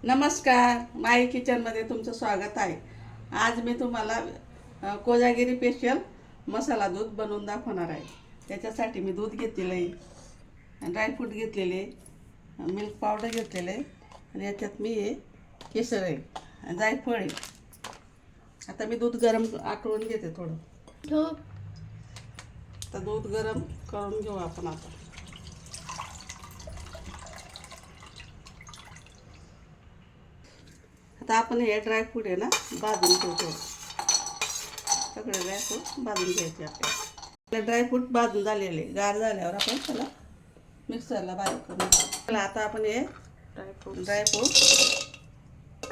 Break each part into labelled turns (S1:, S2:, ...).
S1: नमस्कार, माई किचनमध्ये तुमचं स्वागत आहे. आज मी तुम्हाला कोजागिरी स्पेशल मसाला दूध बनवून दाखवणार आहे. त्याच्यासाठी मी दूध घेतलेलं आहे, ड्रायफ्रूट घेतलेले, मिल्क पावडर घेतलेलं आहे आणि याच्यात मी हे केसर आहे, जायफळ आहे. आता मी दूध गरम आटवून घेते थोडं. तर दूध गरम करून घेऊ आपण आता. आता आपण हे ड्रायफ्रूट आहे ना भाजून ठेवतो. सगळे ड्रायफ्रूट भाजून घ्यायचे आपले ड्रायफ्रूट भाजून झालेले गार झाल्यावर आपण त्याला मिक्सरला बारीक करून घेऊ. आता आपण हे ड्रायफ्रूट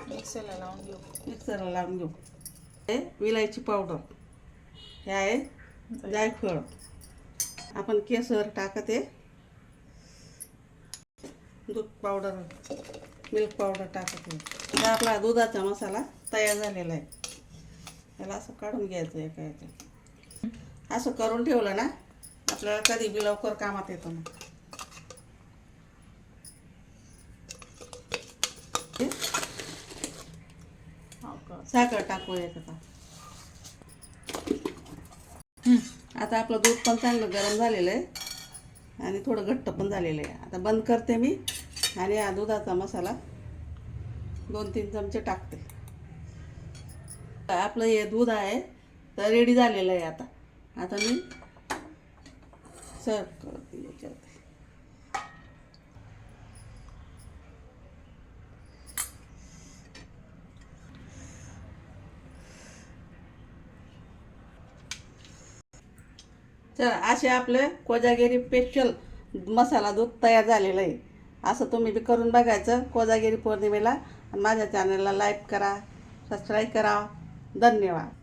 S2: मिक्सरला
S1: लावून घेऊ. हे विलायची पावडर, हे आहे जायफळ, आपण केसर टाकते, दूध पावडर, मिल्क पावडर टाकते. आता आपला दुधाचा मसाला तयार झालेला आहे. त्याला असं काढून घ्यायचं एका याच्यात. असं करून ठेवलं ना आपल्याला कधी बी लवकर कामात येतो. मग साखर टाकू याच्यात. आता आपलं दूध पण चांगलं गरम झालेलं आहे आणि थोडं घट्ट पण झालेलं आहे. आता बंद करते मी आणि हा दुधाचा मसाला 2-3 चमचे टाकते. आपलं हे दूध आहे तर रेडी झालेलं आहे. आता मी सर्व करते याच्यात. चला, असे आपले कोजागिरी स्पेशल मसाला दूध तयार झालेलं आहे. असं तुम्ही बी करून बघायचं कोजागिरी पौर्णिमेला. आणि माझ्या चॅनलला लाईक करा, सबस्क्राईब करा. धन्यवाद.